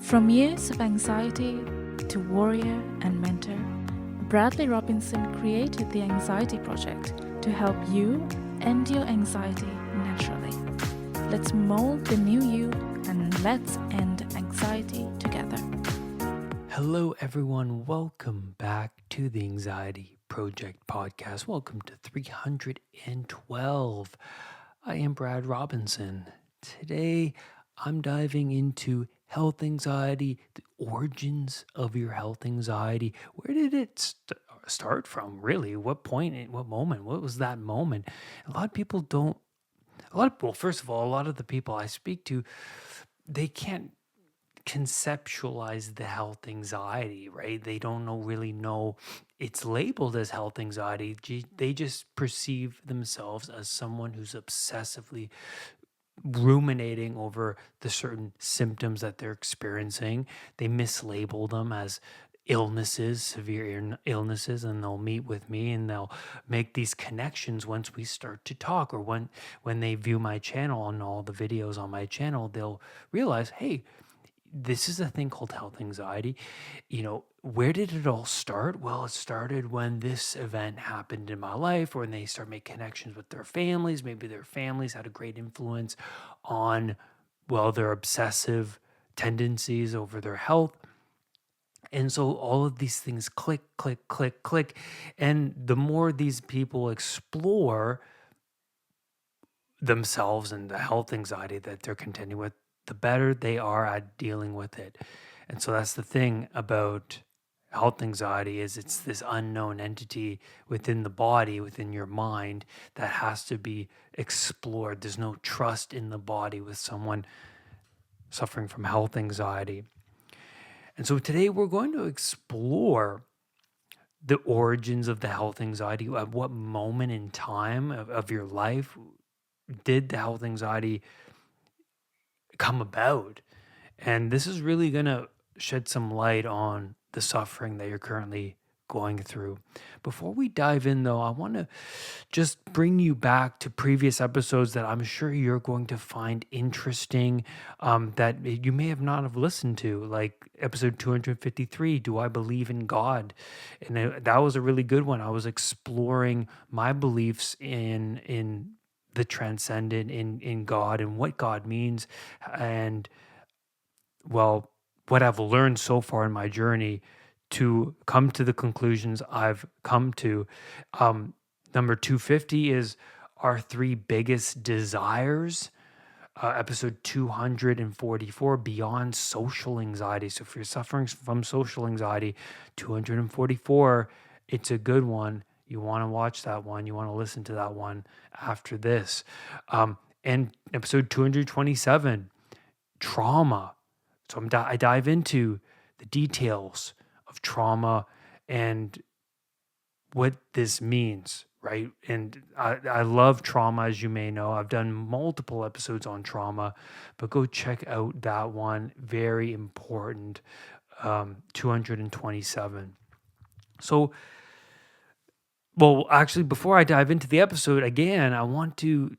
From years of anxiety to warrior and mentor, Bradley Robinson created the Anxiety Project to help you end your anxiety naturally. Let's mold the new you and let's end anxiety together. Hello, everyone. Welcome back to the Anxiety Project podcast. Welcome to 312. I am Brad Robinson. Today, I'm diving into health anxiety, the origins of your health anxiety. Where did it start from, really? What point, what moment? What was that moment? A lot of people don't, first of all, a lot of the people I speak to, they can't conceptualize the health anxiety, right? They don't really know it's labeled as health anxiety. They just perceive themselves as someone who's obsessively ruminating over the certain symptoms that they're experiencing. They mislabel them as illnesses, severe illnesses, and they'll meet with me and they'll make these connections once we start to talk, or when they view my channel and all the videos on my channel, they'll realize, hey, this is a thing called health anxiety. Where did it all start? Well, it started when this event happened in my life, or when they start making connections with their families. Maybe their families had a great influence on, well, their obsessive tendencies over their health. And so all of these things click, click, click, click. And the more these people explore themselves and the health anxiety that they're contending with, the better they are at dealing with it. And so that's the thing about health anxiety, is it's this unknown entity within the body, within your mind, that has to be explored. There's no trust in the body with someone suffering from health anxiety. And so today we're going to explore the origins of the health anxiety. At what moment in time of your life did the health anxiety come about? And this is really going to shed some light on the suffering that you're currently going through. Before we dive in, though, I want to just bring you back to previous episodes that I'm sure you're going to find interesting, that you may have not have listened to, like episode 253, Do I Believe in God? And that was a really good one. I was exploring my beliefs in the transcendent, in God, and what God means, and, well, what I've learned so far in my journey to come to the conclusions I've come to. Number 250 is our three biggest desires. Episode 244, Beyond Social Anxiety. So if you're suffering from social anxiety, 244, it's a good one. You want to watch that one. You want to listen to that one after this. And episode 227, Trauma. So I dive into the details of trauma and what this means, right? And I love trauma, as you may know. I've done multiple episodes on trauma, but go check out that one. Very important. 227. So, well, actually, before I dive into the episode, again, I want to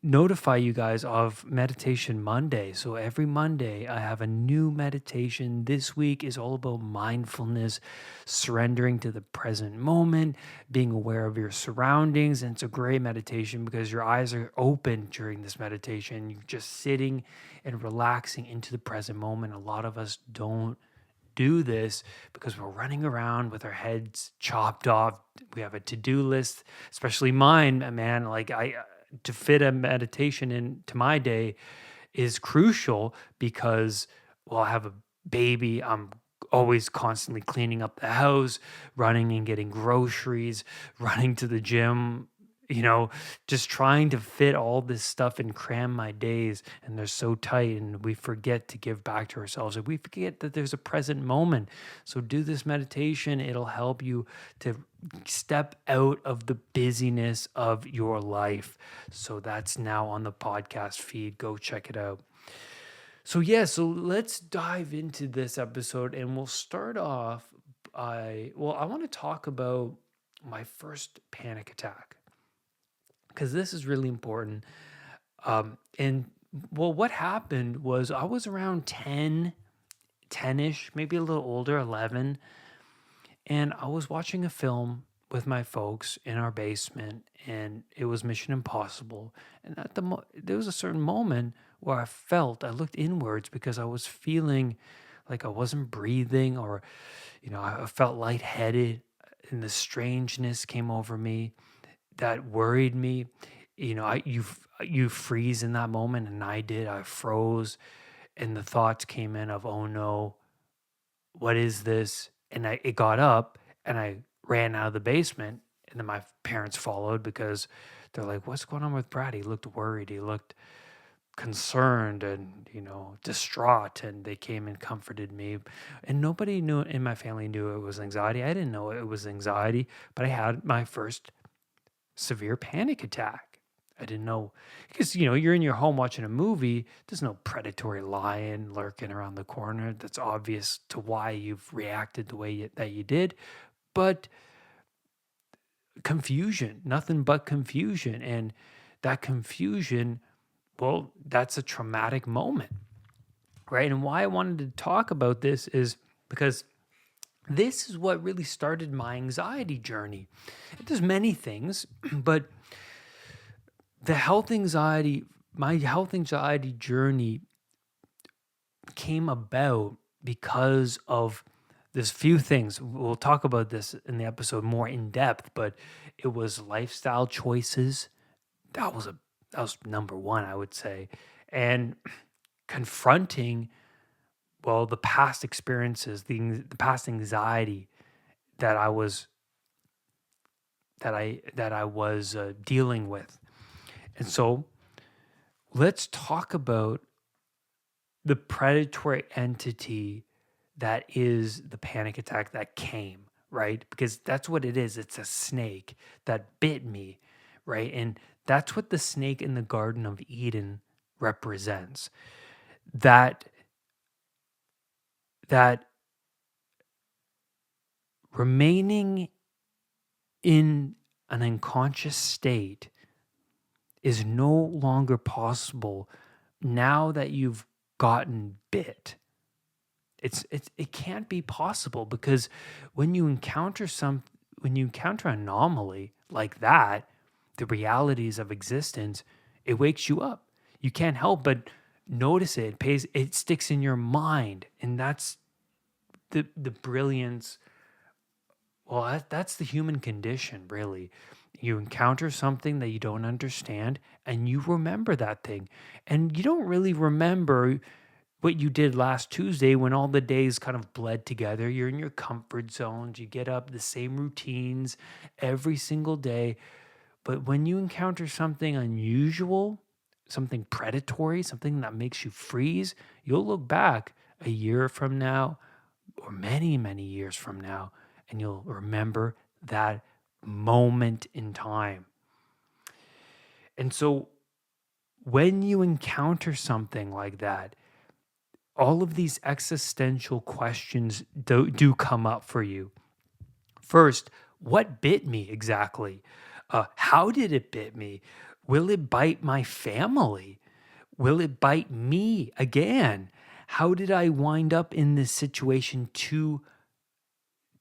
notify you guys of Meditation Monday. So every Monday, I have a new meditation. This week is all about mindfulness, surrendering to the present moment, being aware of your surroundings. And it's a great meditation because your eyes are open during this meditation. You're just sitting and relaxing into the present moment. A lot of us don't do this because we're running around with our heads chopped off. We have a to-do list, especially mine, man. To fit a meditation into my day is crucial because, well, I have a baby. I'm always constantly cleaning up the house, running and getting groceries, running to the gym, just trying to fit all this stuff and cram my days. And they're so tight, and we forget to give back to ourselves. And we forget that there's a present moment. So do this meditation. It'll help you to step out of the busyness of your life. So that's now on the podcast feed. Go check it out. So let's dive into this episode, and we'll start off I want to talk about my first panic attack, because this is really important. And Well, what happened was I was around 10-ish, maybe a little older, 11, and I was watching a film with my folks in our basement, and it was Mission Impossible. And there was a certain moment where I looked inwards because I was feeling like I wasn't breathing, or I felt lightheaded, and the strangeness came over me that worried me. You freeze in that moment, and I did. I froze, and the thoughts came in of, "Oh no, what is this?" And it got up, and I ran out of the basement, and then my parents followed because they're like, "What's going on with Brad? He looked worried. He looked concerned and distraught." And they came and comforted me, and nobody knew in my family knew it was anxiety. I didn't know it was anxiety, but I had my first severe panic attack. I didn't know, because you're in your home watching a movie. There's no predatory lion lurking around the corner. That's obvious to why you've reacted the way that you did. But confusion, nothing but confusion, and that confusion, well, that's a traumatic moment, right? And why I wanted to talk about this is because this is what really started my anxiety journey. There's many things, but the health anxiety, my health anxiety journey came about because of there's few things. We'll talk about this in the episode more in depth, but it was lifestyle choices. That was number one, I would say. And confronting, well, the past experiences, the past anxiety that I was dealing with. And so let's talk about the predatory entity that is the panic attack that came, right? Because that's what it is. It's a snake that bit me, right? And that's what the snake in the Garden of Eden represents. That that remaining in an unconscious state is no longer possible now that you've gotten bit. It can't be possible, because when you encounter an anomaly like that, the realities of existence, it wakes you up. You can't help but notice it. It sticks in your mind, and that's the brilliance. Well, that's the human condition, really. You encounter something that you don't understand, and you remember that thing, and you don't really remember what you did last Tuesday when all the days kind of bled together. You're in your comfort zones. You get up the same routines every single day. But when you encounter something unusual, something predatory, something that makes you freeze, you'll look back a year from now or many, many years from now, and you'll remember that moment in time. And so when you encounter something like that, all of these existential questions do come up for you. First, what bit me exactly? How did it bit me? Will it bite my family? Will it bite me again? How did I wind up in this situation to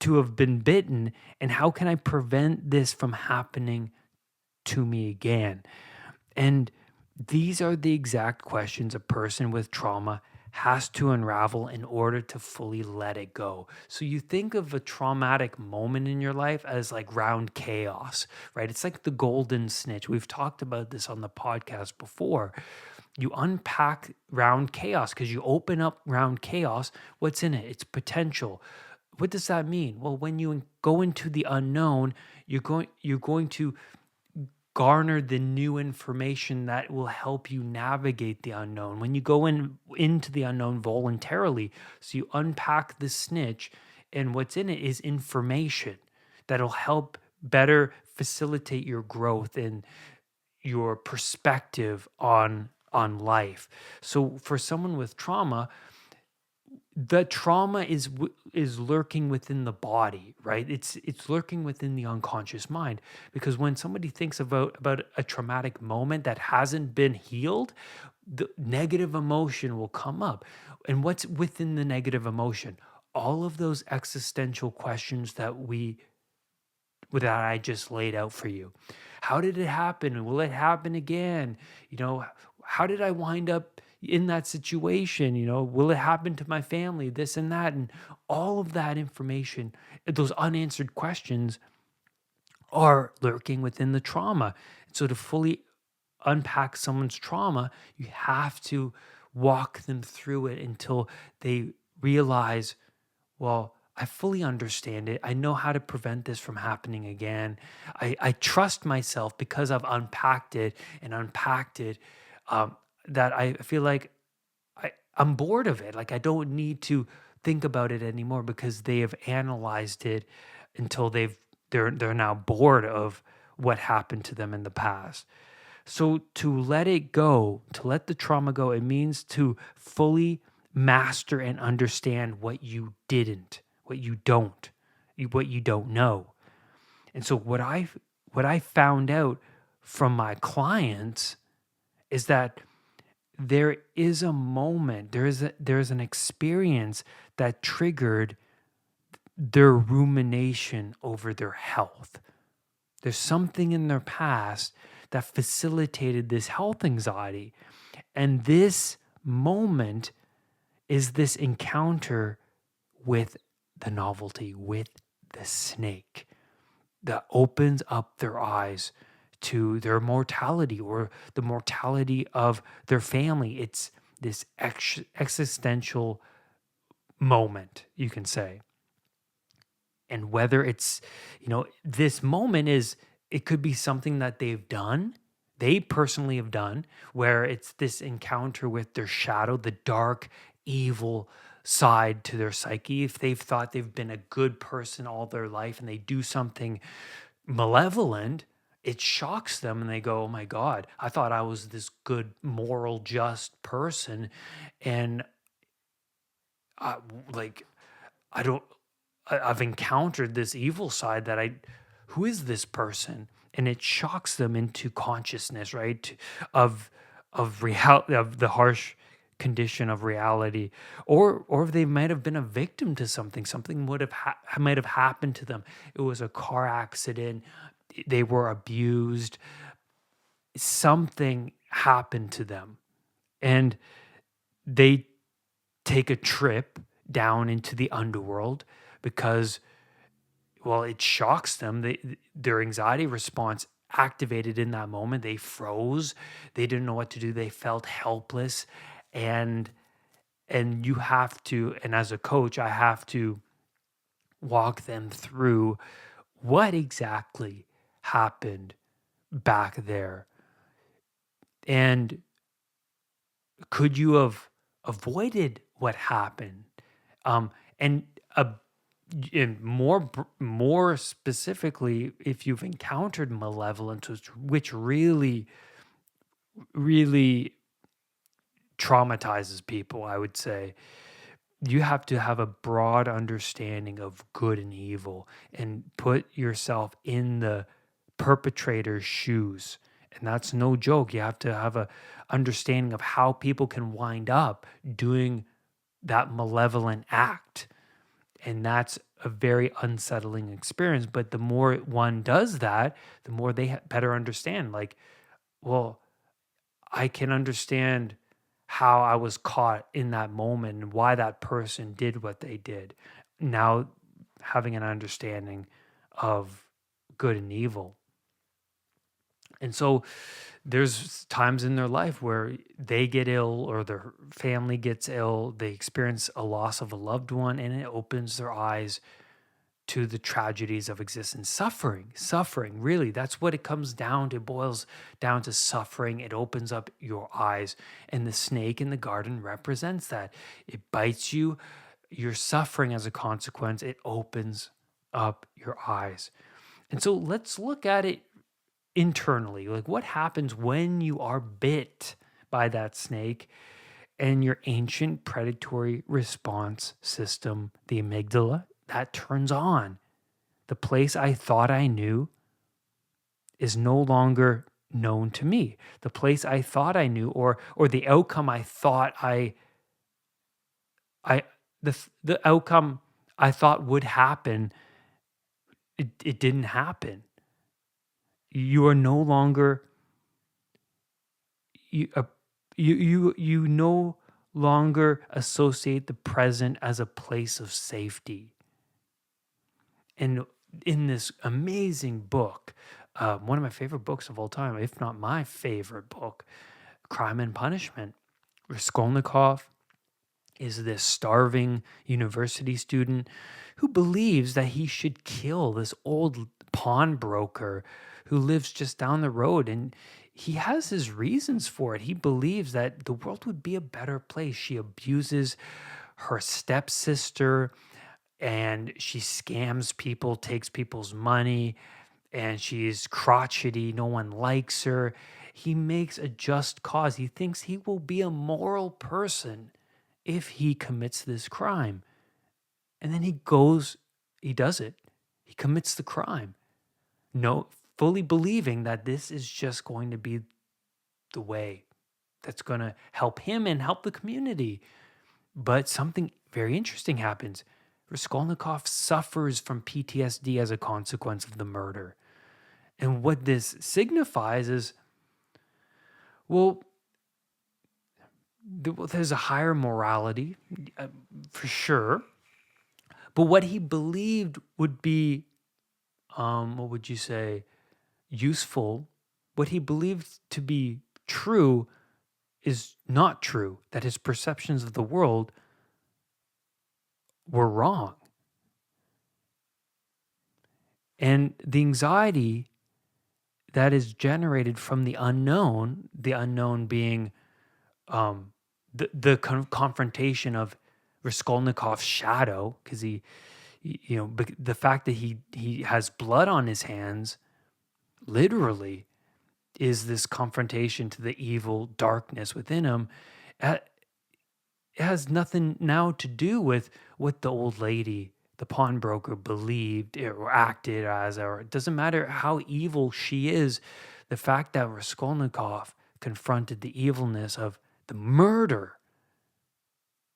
have been bitten? And how can I prevent this from happening to me again? And these are the exact questions a person with trauma has to unravel in order to fully let it go. So you think of a traumatic moment in your life as like round chaos, right? It's like the golden snitch. We've talked about this on the podcast before. You unpack round chaos because you open up round chaos. What's in it? It's potential. What does that mean? Well, when you go into the unknown, you're going to garner the new information that will help you navigate the unknown. When you go into the unknown voluntarily, so you unpack the snitch, and what's in it is information that'll help better facilitate your growth and your perspective on life. So for someone with trauma, the trauma is lurking within the body, right? It's lurking within the unconscious mind, because when somebody thinks about a traumatic moment that hasn't been healed, the negative emotion will come up. And what's within the negative emotion? All of those existential questions that I just laid out for you. How did it happen? Will it happen again? You know, how did I wind up in that situation? You know, will it happen to my family? This and that. And all of that information, those unanswered questions are lurking within the trauma. So to fully unpack someone's trauma, you have to walk them through it until they realize, well, I fully understand it. I know how to prevent this from happening again. I trust myself because I've unpacked it and unpacked it, um, that I feel like I'm bored of it. Like I don't need to think about it anymore because they have analyzed it until they're now bored of what happened to them in the past. So to let it go, to let the trauma go, it means to fully master and understand what you didn't, what you don't, what you don't know. And so what I found out from my clients is that there is a moment, there's an experience that triggered their rumination over their health. There's something in their past that facilitated this health anxiety. And this moment is this encounter with the novelty, with the snake that opens up their eyes to their mortality or the mortality of their family. It's this existential moment, you can say. And whether it's, this moment is, it could be something that they personally have done, where it's this encounter with their shadow, the dark, evil side to their psyche. If they've thought they've been a good person all their life and they do something malevolent, it shocks them and they go, oh my God, I thought I was this good, moral, just person. And I, like, I don't, I've encountered this evil side who is this person? And it shocks them into consciousness, right? Of reality, of the harsh condition of reality, or if they might have been a victim to something might have happened to them. It was a car accident, they were abused, something happened to them, and they take a trip down into the underworld because, well, it shocks them. Their anxiety response activated in that moment. They froze. They didn't know what to do. They felt helpless. And you have to, and as a coach, I have to walk them through what exactly happened back there. And could you have avoided what happened? And more specifically, if you've encountered malevolence, which really, really traumatizes people, I would say, you have to have a broad understanding of good and evil and put yourself in the perpetrator's shoes. And that's no joke. You have to have a understanding of how people can wind up doing that malevolent act. And that's a very unsettling experience. But the more one does that, the more they better understand, like, well, I can understand how I was caught in that moment and why that person did what they did. Now, having an understanding of good and evil. And so there's times in their life where they get ill or their family gets ill, they experience a loss of a loved one, and it opens their eyes to the tragedies of existence. Suffering, really, that's what it comes down to. It boils down to suffering. It opens up your eyes. And the snake in the garden represents that. It bites you, you're suffering as a consequence. It opens up your eyes. And so let's look at it internally. Like, what happens when you are bit by that snake and your ancient predatory response system, the amygdala, that turns on. The place I thought I knew is no longer known to me. The place I thought I knew, or the outcome I thought I the outcome I thought would happen, it didn't happen. You are no longer you you no longer associate the present as a place of safety. And in this amazing book, one of my favorite books of all time, if not my favorite book, Crime and Punishment, Raskolnikov is this starving university student who believes that he should kill this old pawnbroker who lives just down the road. And he has his reasons for it. He believes that the world would be a better place. She abuses her stepsister and she scams people, takes people's money, and she's crotchety. No one likes her. He makes a just cause. He thinks he will be a moral person if he commits this crime. And then he does it. He commits the crime. No, fully believing that this is just going to be the way that's going to help him and help the community. But something very interesting happens. Raskolnikov suffers from PTSD as a consequence of the murder. And what this signifies is, well, there's a higher morality, for sure. But what he believed would be, what would you say, useful, what he believed to be true is not true, that his perceptions of the world were wrong. And the anxiety that is generated from the unknown being the confrontation of Raskolnikov's shadow, because the fact that he has blood on his hands, literally, is this confrontation to the evil darkness within him. It has nothing now to do with what the old lady, the pawnbroker, believed or acted as, or it doesn't matter how evil she is. The fact that Raskolnikov confronted the evilness of the murder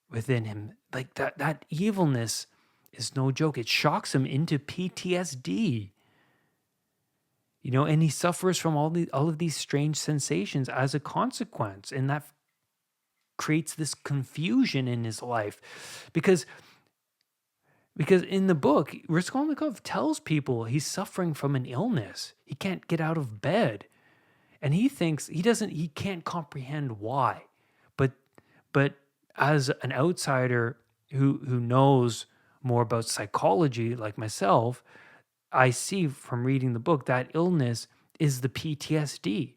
within him, like that evilness is no joke. It shocks him into PTSD. And he suffers from all of these strange sensations as a consequence, and that creates this confusion in his life, because in the book, Raskolnikov tells people he's suffering from an illness. He can't get out of bed, and he thinks he can't comprehend why, but as an outsider who knows more about psychology, like myself, I see from reading the book that illness is the PTSD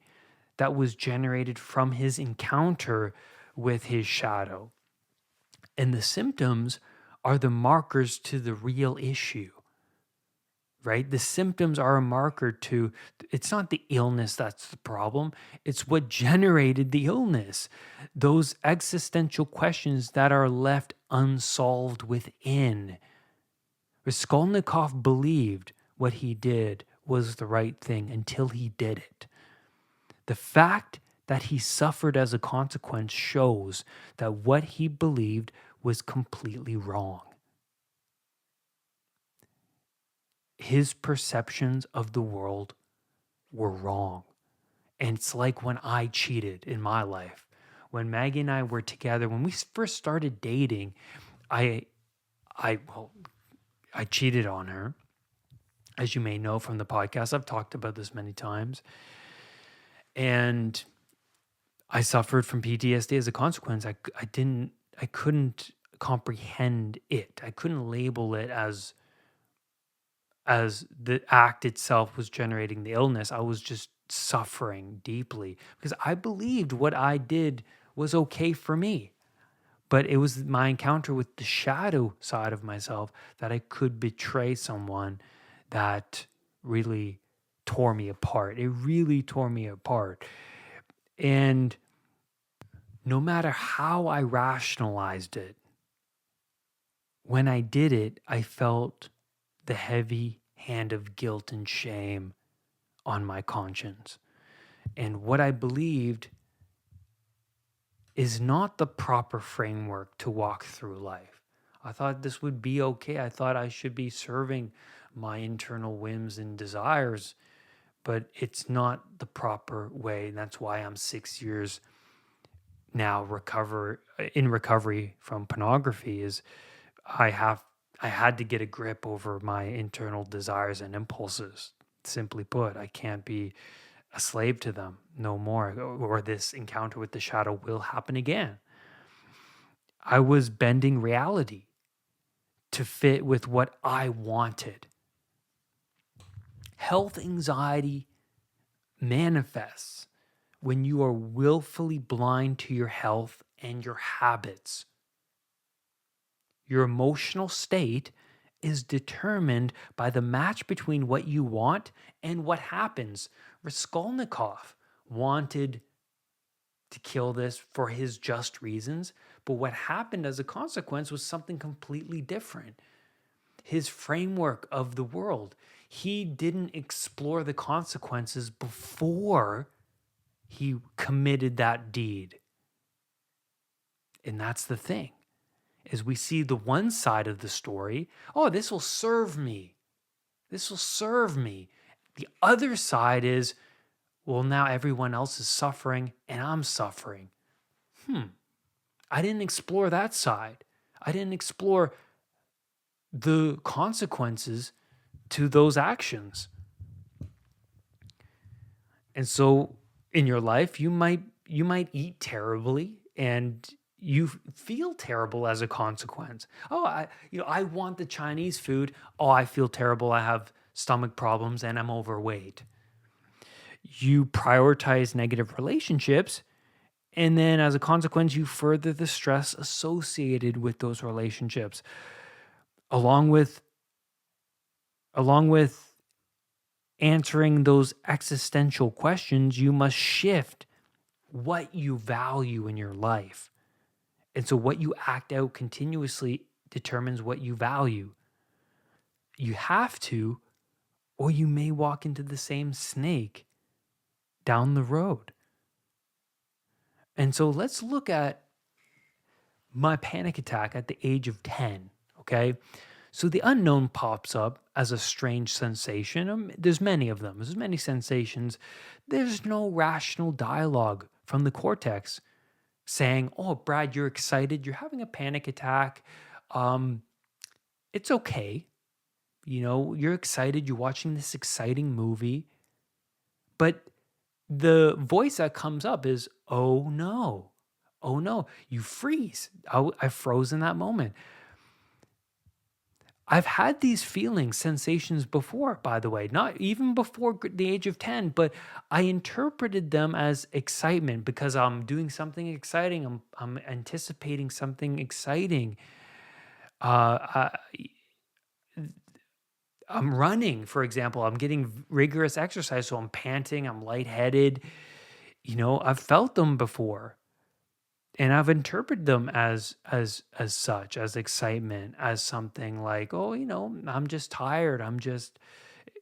that was generated from his encounter with his shadow. And the symptoms are the markers to the real issue, right? The symptoms are a marker to, it's not the illness that's the problem, it's what generated the illness. Those existential questions that are left unsolved within. Raskolnikov believed what he did was the right thing until he did it. The fact that he suffered as a consequence shows that what he believed was completely wrong. His perceptions of the world were wrong. And it's like when I cheated in my life. When Maggie and I were together, when we first started dating, I cheated on her. As you may know from the podcast, I've talked about this many times. And I suffered from PTSD as a consequence. I couldn't comprehend it. I couldn't label it as the act itself was generating the illness. I was just suffering deeply because I believed what I did was okay for me. But it was my encounter with the shadow side of myself that I could betray someone that really tore me apart. It really tore me apart. And no matter how I rationalized it, when I did it, I felt the heavy hand of guilt and shame on my conscience. And what I believed is not the proper framework to walk through life. I thought this would be okay. I thought I should be serving my internal whims and desires, but it's not the proper way. And that's why I'm 6 years now in recovery from pornography. Is I have I had to get a grip over my internal desires and impulses. Simply put, I can't be a slave to them no more, or this encounter with the shadow will happen again. I was bending reality to fit with what I wanted. Health anxiety manifests when you are willfully blind to your health and your habits. Your emotional state is determined by the match between what you want and what happens. Raskolnikov wanted to kill this for his just reasons, but what happened as a consequence was something completely different. His framework of the world, he didn't explore the consequences before he committed that deed. And that's the thing, is we see the one side of the story. Oh, this will serve me. This will serve me. The other side is, well, now everyone else is suffering and I'm suffering. I didn't explore that side. I didn't explore the consequences to those actions. And so in your life, you might eat terribly and you feel terrible as a consequence. Oh, I want the Chinese food. Oh, I feel terrible. I have stomach problems and I'm overweight. You prioritize negative relationships, and then as a consequence, you further the stress associated with those relationships. Along with answering those existential questions, you must shift what you value in your life. And so what you act out continuously determines what you value. You have to, or you may walk into the same snake down the road. And so let's look at my panic attack at the age of 10, okay? So the unknown pops up as a strange sensation. There's many of them. There's many sensations. There's no rational dialogue from the cortex saying, "Oh, Brad, you're excited. You're having a panic attack. It's okay. You're excited. You're watching this exciting movie." But the voice that comes up is, "Oh no. Oh no." You freeze. I froze in that moment. I've had these feelings, sensations before, by the way, not even before the age of 10, but I interpreted them as excitement because I'm doing something exciting. I'm anticipating something exciting. Uh, I'm running, for example. I'm getting rigorous exercise, so I'm panting, I'm lightheaded. I've felt them before. And I've interpreted them as such, as excitement, as something like, oh, I'm just tired. I'm just,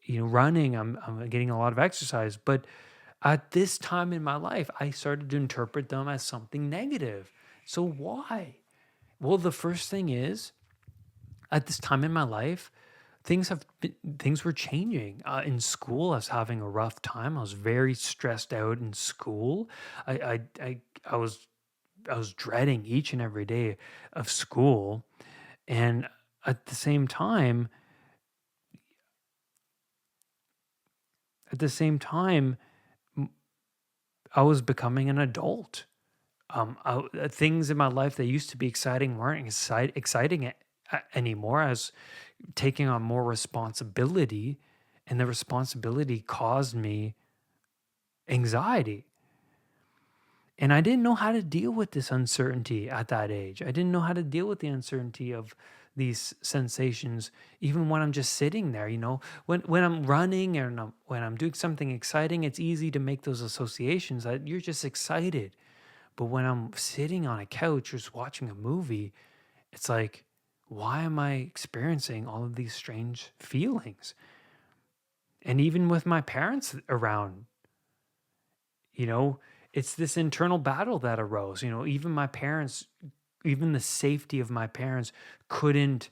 running. I'm getting a lot of exercise. But at this time in my life, I started to interpret them as something negative. So why? Well, the first thing is, at this time in my life, things were changing. In school, I was having a rough time. I was very stressed out in school. I was dreading each and every day of school. And at the same time, at the same time, m- I was becoming an adult. Things in my life that used to be exciting weren't exciting anymore. I was taking on more responsibility, and the responsibility caused me anxiety. And I didn't know how to deal with this uncertainty at that age. I didn't know how to deal with the uncertainty of these sensations, even when I'm just sitting there. When I'm running and when I'm doing something exciting, it's easy to make those associations that you're just excited. But when I'm sitting on a couch just watching a movie, it's like, why am I experiencing all of these strange feelings? And even with my parents around, It's this internal battle that arose. Even my parents, even the safety of my parents couldn't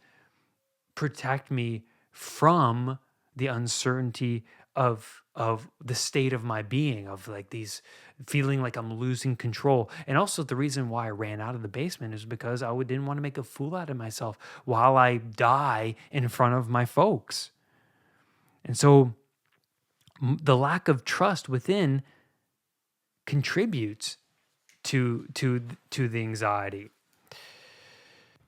protect me from the uncertainty of the state of my being, of like these feeling like I'm losing control. And also the reason why I ran out of the basement is because didn't want to make a fool out of myself while I die in front of my folks. And so the lack of trust within contributes to the anxiety.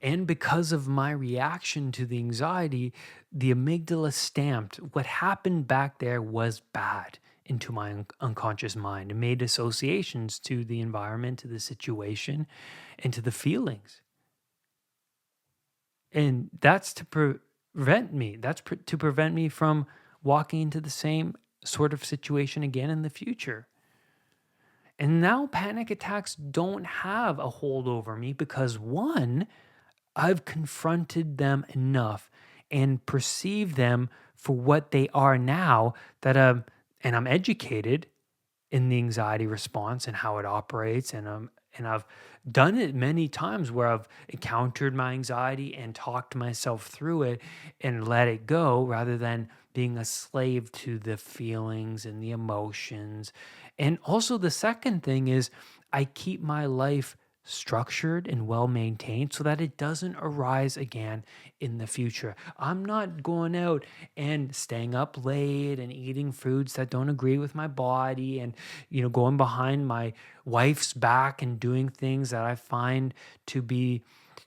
And because of my reaction to the anxiety, the amygdala stamped what happened back there was bad into my unconscious mind and made associations to the environment, to the situation, and to the feelings. And that's to prevent me. To prevent me from walking into the same sort of situation again in the future. And now panic attacks don't have a hold over me because, one, I've confronted them enough and perceived them for what they are now, and I'm educated in the anxiety response and how it operates, and I've done it many times where I've encountered my anxiety and talked myself through it and let it go rather than being a slave to the feelings and the emotions. And also the second thing is I keep my life structured and well maintained so that it doesn't arise again in the future. I'm not going out and staying up late and eating foods that don't agree with my body, and going behind my wife's back and doing things that I find to be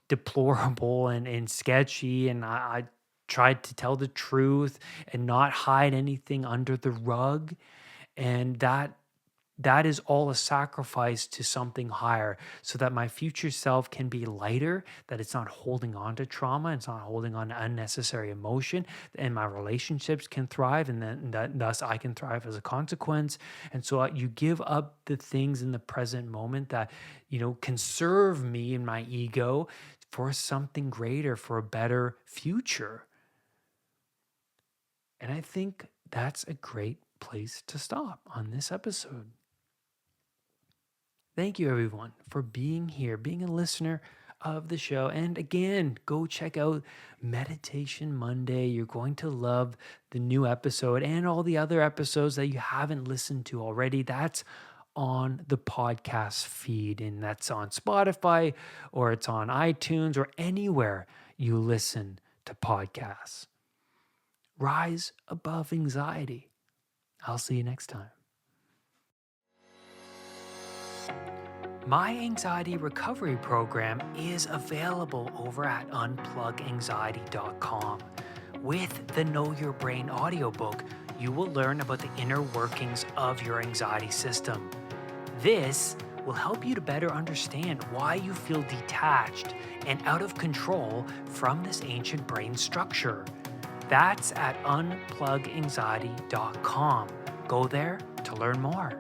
deplorable and sketchy. And I tried to tell the truth and not hide anything under the rug. And that is all a sacrifice to something higher so that my future self can be lighter, that it's not holding on to trauma, it's not holding on to unnecessary emotion, and my relationships can thrive, and then thus I can thrive as a consequence. And so you give up the things in the present moment that, can serve me and my ego for something greater, for a better future. And I think that's a great place to stop on this episode. Thank you, everyone, for being here, being a listener of the show. And again, go check out Meditation Monday. You're going to love the new episode and all the other episodes that you haven't listened to already. That's on the podcast feed, and that's on Spotify, or it's on iTunes, or anywhere you listen to podcasts. Rise above anxiety. I'll see you next time. My anxiety recovery program is available over at unpluganxiety.com. With the Know Your Brain audiobook, you will learn about the inner workings of your anxiety system. This will help you to better understand why you feel detached and out of control from this ancient brain structure. That's at unpluganxiety.com. Go there to learn more.